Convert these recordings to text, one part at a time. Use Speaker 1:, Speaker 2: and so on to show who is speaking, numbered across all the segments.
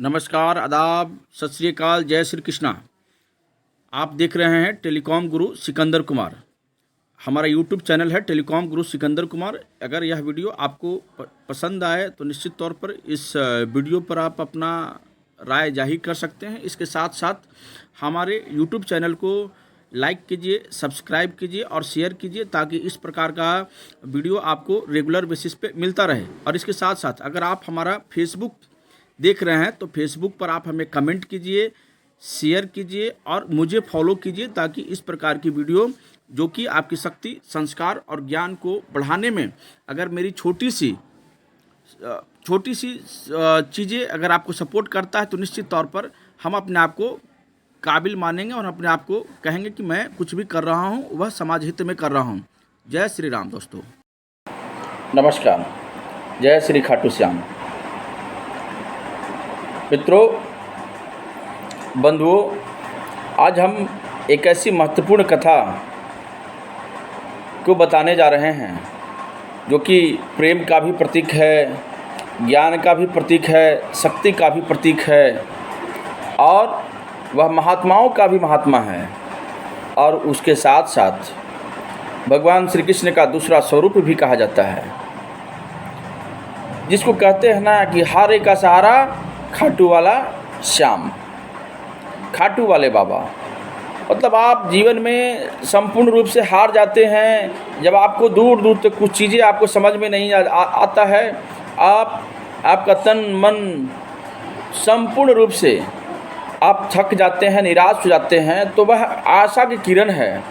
Speaker 1: नमस्कार, आदाब, सत श्री अकाल, जय श्री कृष्णा। आप देख रहे हैं टेलीकॉम गुरु सिकंदर कुमार। हमारा यूट्यूब चैनल है टेलीकॉम गुरु सिकंदर कुमार। अगर यह वीडियो आपको पसंद आए तो निश्चित तौर पर इस वीडियो पर आप अपना राय जाहिर कर सकते हैं। इसके साथ साथ हमारे यूट्यूब चैनल को लाइक कीजिए, सब्सक्राइब कीजिए और शेयर कीजिए ताकि इस प्रकार का वीडियो आपको रेगुलर बेसिस पे मिलता रहे। और इसके साथ साथ अगर आप हमारा फेसबुक देख रहे हैं तो फेसबुक पर आप हमें कमेंट कीजिए, शेयर कीजिए और मुझे फॉलो कीजिए ताकि इस प्रकार की वीडियो जो कि आपकी शक्ति, संस्कार और ज्ञान को बढ़ाने में अगर मेरी छोटी सी चीज़ें अगर आपको सपोर्ट करता है तो निश्चित तौर पर हम अपने आप को काबिल मानेंगे और अपने आप को कहेंगे कि मैं कुछ भी कर रहा हूँ वह समाज हित में कर रहा हूँ। जय श्री राम दोस्तों।
Speaker 2: नमस्कार, जय श्री खाटू श्याम। मित्रों, बंधुओं, आज हम एक ऐसी महत्वपूर्ण कथा को बताने जा रहे हैं जो कि प्रेम का भी प्रतीक है, ज्ञान का भी प्रतीक है, शक्ति का भी प्रतीक है और वह महात्माओं का भी महात्मा है। और उसके साथ साथ भगवान श्री कृष्ण का दूसरा स्वरूप भी कहा जाता है, जिसको कहते हैं ना कि हारे का सहारा खाटू वाला श्याम, खाटू वाले बाबा। मतलब आप जीवन में संपूर्ण रूप से हार जाते हैं जब आपको दूर दूर तक कुछ चीज़ें आपको समझ में नहीं आता है। आपका तन मन संपूर्ण रूप से आप थक जाते हैं, निराश हो जाते हैं, तो वह आशा की किरण है,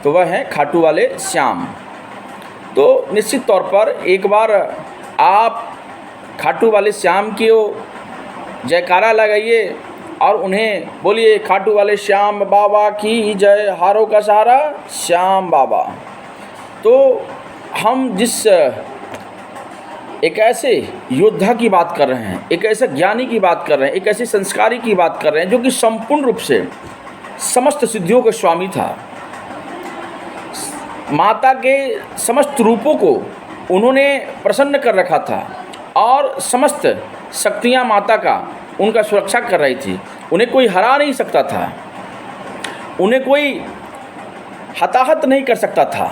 Speaker 2: तो वह है खाटू वाले श्याम। तो निश्चित तौर पर एक बार आप खाटू वाले श्याम की जयकारा लगाइए और उन्हें बोलिए, खाटू वाले श्याम बाबा की जय, हारों का सहारा श्याम बाबा। तो हम जिस एक ऐसे योद्धा की बात कर रहे हैं, एक ऐसे ज्ञानी की बात कर रहे हैं, एक ऐसे संस्कारी की बात कर रहे हैं जो कि संपूर्ण रूप से समस्त सिद्धियों का स्वामी था। माता के समस्त रूपों को उन्होंने प्रसन्न कर रखा था और समस्त शक्तियाँ माता का उनका सुरक्षा कर रही थी। उन्हें कोई हरा नहीं सकता था, उन्हें कोई हताहत नहीं कर सकता था।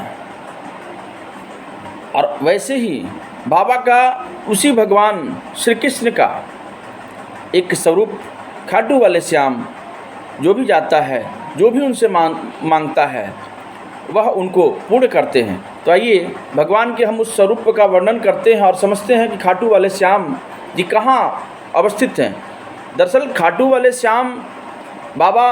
Speaker 2: और वैसे ही बाबा का, उसी भगवान श्री कृष्ण का एक स्वरूप खाटू वाले श्याम, जो भी जाता है, जो भी उनसे मांगता है वह उनको पूर्ण करते हैं। तो आइए भगवान के हम उस स्वरूप का वर्णन करते हैं और समझते हैं कि खाटू वाले श्याम जी कहाँ अवस्थित हैं। दरअसल खाटू वाले श्याम बाबा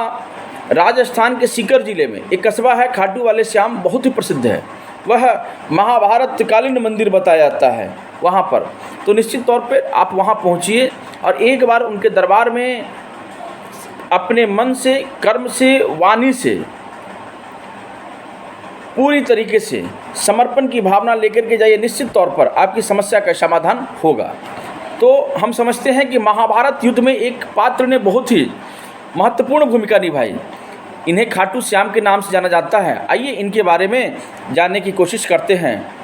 Speaker 2: राजस्थान के सीकर जिले में एक कस्बा है। खाटू वाले श्याम बहुत ही प्रसिद्ध है, वह महाभारत कालीन मंदिर बताया जाता है वहाँ पर। तो निश्चित तौर पे आप वहाँ पहुँचिए और एक बार उनके दरबार में अपने मन से, कर्म से, वाणी से पूरी तरीके से समर्पण की भावना लेकर के जाइए। निश्चित तौर पर आपकी समस्या का समाधान होगा। तो हम समझते हैं कि महाभारत युद्ध में एक पात्र ने बहुत ही महत्वपूर्ण भूमिका निभाई। इन्हें खाटू श्याम के नाम से जाना जाता है। आइए इनके बारे में जानने की कोशिश करते हैं।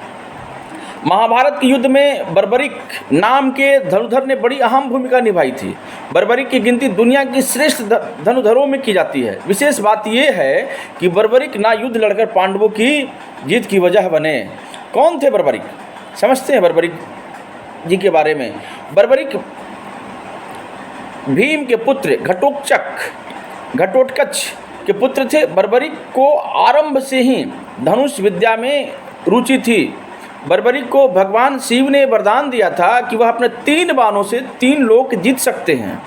Speaker 2: महाभारत के युद्ध में बर्बरिक नाम के धनुधर ने बड़ी अहम भूमिका निभाई थी। बर्बरिक की गिनती दुनिया की श्रेष्ठ धनुधरों में की जाती है। विशेष बात यह है कि बर्बरिक ना युद्ध लड़कर पांडवों की जीत की वजह बने। कौन थे बर्बरिक? समझते हैं बर्बरिक जी के बारे में। बर्बरिक भीम के पुत्र घटोत्कच के पुत्र थे। बर्बरिक को आरंभ से ही धनुष विद्या में रुचि थी। बर्बरिक को भगवान शिव ने वरदान दिया था कि वह अपने 3 बाणों से 3 लोक जीत सकते हैं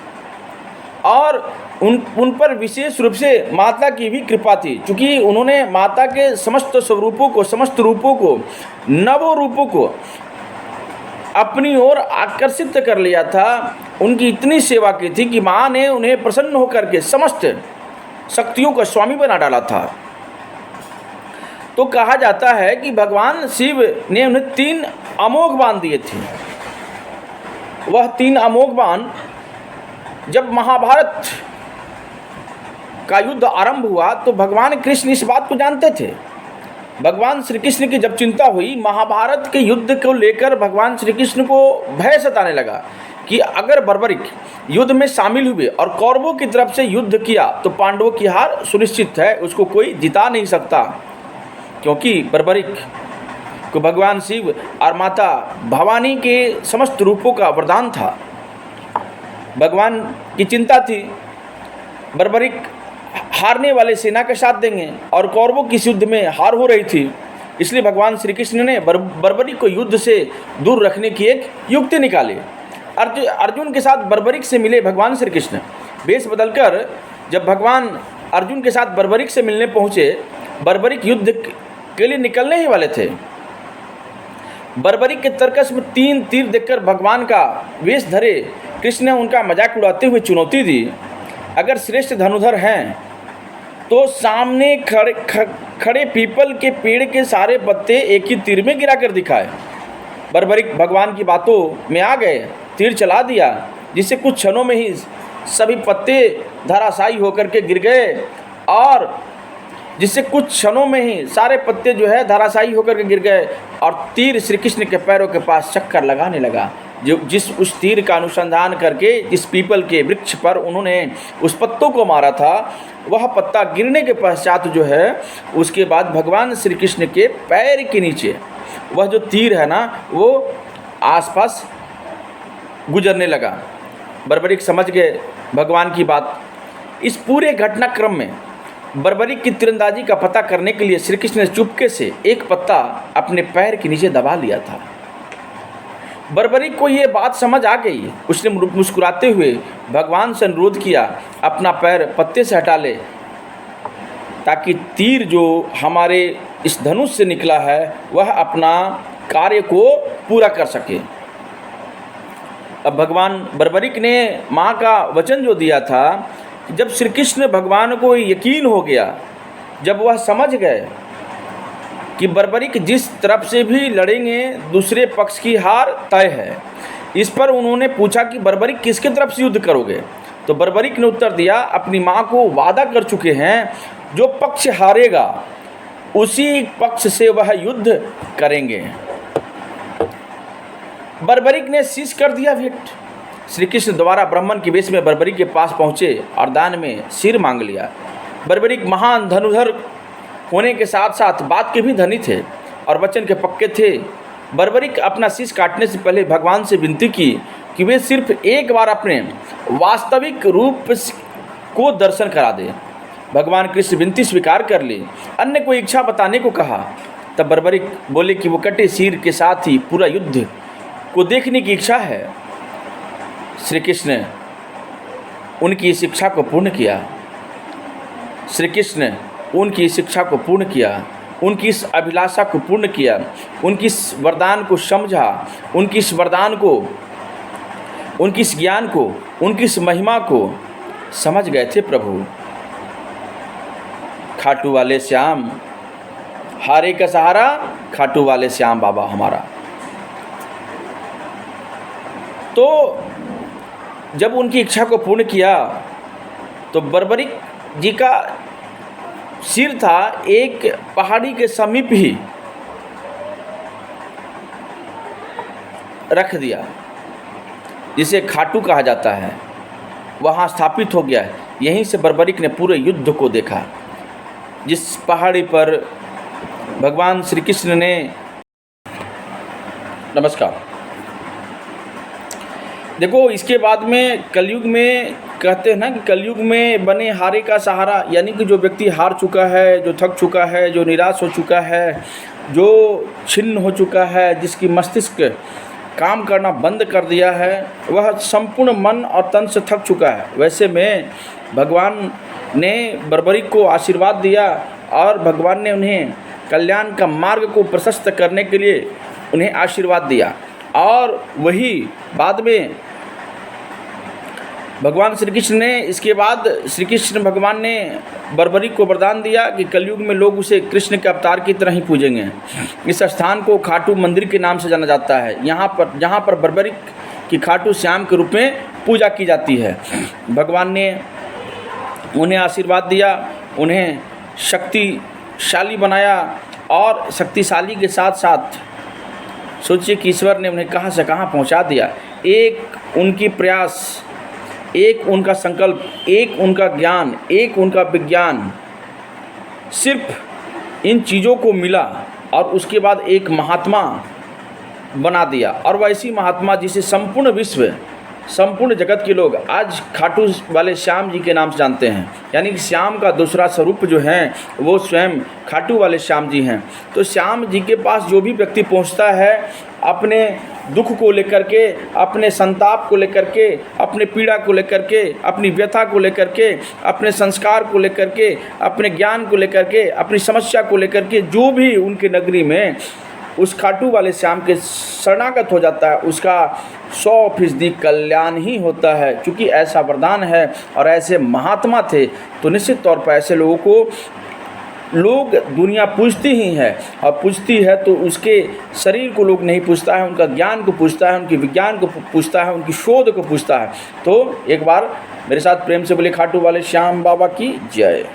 Speaker 2: और उन पर विशेष रूप से माता की भी कृपा थी, क्योंकि उन्होंने माता के समस्त स्वरूपों को, समस्त रूपों को, नवों रूपों को अपनी ओर आकर्षित कर लिया था। उनकी इतनी सेवा की थी कि माँ ने उन्हें प्रसन्न होकर के समस्त शक्तियों का स्वामी बना डाला था। तो कहा जाता है कि भगवान शिव ने उन्हें 3 अमोघ बाण दिए थे। वह 3 अमोघ बाण जब महाभारत का युद्ध आरंभ हुआ तो भगवान कृष्ण इस बात को जानते थे। भगवान श्री कृष्ण की जब चिंता हुई, महाभारत के युद्ध को लेकर भगवान श्री कृष्ण को भय सताने लगा कि अगर बर्बरिक युद्ध में शामिल हुए और कौरवों की तरफ से युद्ध किया तो पांडवों की हार सुनिश्चित है, उसको कोई जिता नहीं सकता, क्योंकि बर्बरिक को भगवान शिव और माता भवानी के समस्त रूपों का वरदान था। भगवान की चिंता थी बर्बरिक हारने वाले सेना का साथ देंगे और कौरवों की इस युद्ध में हार हो रही थी, इसलिए भगवान श्री कृष्ण ने बर्बरिक को युद्ध से दूर रखने की एक युक्ति निकाली। अर्जुन के साथ बर्बरिक से मिले भगवान श्री कृष्ण वेश बदलकर जब भगवान अर्जुन के साथ बर्बरिक से मिलने पहुँचे, बर्बरिक युद्ध के लिए निकलने ही वाले थे। बर्बरिक के तर्कस में 3 तीर देखकर भगवान का वेश धरे कृष्ण ने उनका मजाक उड़ाते हुए चुनौती दी, अगर श्रेष्ठ धनुधर हैं तो सामने खड़े पीपल के पेड़ के सारे पत्ते एक ही तीर में गिरा कर दिखाए। बर्बरिक भगवान की बातों में आ गए, तीर चला दिया, जिससे कुछ क्षणों में ही सभी पत्ते धराशायी होकर के गिर गए और जिससे कुछ क्षणों में ही सारे पत्ते जो है धराशायी होकर के गिर गए और तीर श्री कृष्ण के पैरों के पास चक्कर लगाने लगा। जिस उस तीर का अनुसंधान करके जिस पीपल के वृक्ष पर उन्होंने उस पत्तों को मारा था, वह पत्ता गिरने के पश्चात जो है उसके बाद भगवान श्री कृष्ण के पैर के नीचे वह जो तीर है ना, वो आसपास गुजरने लगा। बर्बरिक समझ गए भगवान की बात। इस पूरे घटनाक्रम में बर्बरिक की तीरंदाजी का पता करने के लिए श्री कृष्ण ने चुपके से एक पत्ता अपने पैर के नीचे दबा लिया था। बर्बरिक को ये बात समझ आ गई। उसने मुस्कुराते हुए भगवान से अनुरोध किया, अपना पैर पत्ते से हटा ले ताकि तीर जो हमारे इस धनुष से निकला है वह अपना कार्य को पूरा कर सके। अब भगवान बर्बरिक ने माँ का वचन जो दिया था, जब श्री कृष्ण भगवान को यकीन हो गया, जब वह समझ गए कि बर्बरिक जिस तरफ से भी लड़ेंगे दूसरे पक्ष की हार तय है, इस पर उन्होंने पूछा कि बर्बरिक किसके तरफ से युद्ध करोगे? तो बर्बरिक ने उत्तर दिया, अपनी माँ को वादा कर चुके हैं, जो पक्ष हारेगा उसी पक्ष से वह युद्ध करेंगे। बर्बरिक ने शीश कर दिया भेंट। श्री कृष्ण द्वारा ब्राह्मण के वेश में बर्बरिक के पास पहुँचे और दान में सिर मांग लिया। बर्बरिक महान धनुधर होने के साथ साथ बात के भी धनी थे और वचन के पक्के थे। बर्बरिक अपना शीश काटने से पहले भगवान से विनती की कि वे सिर्फ एक बार अपने वास्तविक रूप को दर्शन करा दे। भगवान कृष्ण विनती स्वीकार कर ली, अन्य कोई इच्छा बताने को कहा। तब बर्बरिक बोले कि वो कटे सिर के साथ ही पूरा युद्ध को देखने की इच्छा है। श्री कृष्ण ने उनकी इस इच्छा को पूर्ण किया। श्री कृष्ण ने उनकी इस इच्छा को पूर्ण किया, उनकी इस अभिलाषा को पूर्ण किया, उनकी इस वरदान को समझा, उनकी इस वरदान को, उनकी इस ज्ञान को, उनकी इस महिमा को समझ गए थे प्रभु। खाटू वाले श्याम, हारे का सहारा खाटू वाले श्याम बाबा हमारा। तो जब उनकी इच्छा को पूर्ण किया तो बर्बरिक जी का सिर था एक पहाड़ी के समीप ही रख दिया, जिसे खाटू कहा जाता है, वहाँ स्थापित हो गया। यहीं से बर्बरिक ने पूरे युद्ध को देखा, जिस पहाड़ी पर भगवान श्री कृष्ण ने नमस्कार। देखो, इसके बाद में कलयुग में कहते हैं ना कि कलयुग में बने हारे का सहारा, यानी कि जो व्यक्ति हार चुका है, जो थक चुका है, जो निराश हो चुका है, जो छिन्न हो चुका है, जिसकी मस्तिष्क काम करना बंद कर दिया है, वह संपूर्ण मन और तन से थक चुका है। वैसे में भगवान ने बर्बरिक को आशीर्वाद दिया और भगवान ने उन्हें कल्याण का मार्ग को प्रशस्त करने के लिए उन्हें आशीर्वाद दिया। और वही बाद में भगवान श्री कृष्ण ने, इसके बाद श्री कृष्ण भगवान ने बर्बरिक को वरदान दिया कि कलयुग में लोग उसे कृष्ण के अवतार की तरह ही पूजेंगे। इस स्थान को खाटू मंदिर के नाम से जाना जाता है, जहाँ पर बर्बरिक की खाटू श्याम के रूप में पूजा की जाती है। भगवान ने उन्हें आशीर्वाद दिया, उन्हें शक्तिशाली बनाया और शक्तिशाली के साथ साथ सोचिए कि ईश्वर ने उन्हें कहाँ से कहाँ पहुँचा दिया। एक उनकी प्रयास, एक उनका संकल्प, एक उनका ज्ञान, एक उनका विज्ञान, सिर्फ इन चीज़ों को मिला और उसके बाद एक महात्मा बना दिया। और वैसी महात्मा जिसे संपूर्ण विश्व, संपूर्ण जगत के लोग आज खाटू वाले श्याम जी के नाम से जानते हैं। यानी कि श्याम का दूसरा स्वरूप जो है वो स्वयं खाटू वाले श्याम जी हैं। तो श्याम जी के पास जो भी व्यक्ति पहुंचता है अपने दुख को लेकर के, अपने संताप को लेकर के, अपने पीड़ा को लेकर के, अपनी व्यथा को लेकर के, अपने संस्कार को लेकर के, अपने ज्ञान को लेकर के, अपनी समस्या को लेकर के, जो भी उनके नगरी में उस खाटू वाले श्याम के शरणागत हो जाता है उसका 100% कल्याण ही होता है। क्योंकि ऐसा वरदान है और ऐसे महात्मा थे तो निश्चित तौर पर ऐसे लोगों को लोग दुनिया पूजती ही है, और पूजती है तो उसके शरीर को लोग नहीं पूजता है, उनका ज्ञान को पूजता है, उनके विज्ञान को पूजता है, उनकी शोध को पूजता है। तो एक बार मेरे साथ प्रेम से बोले खाटू वाले श्याम बाबा की जय।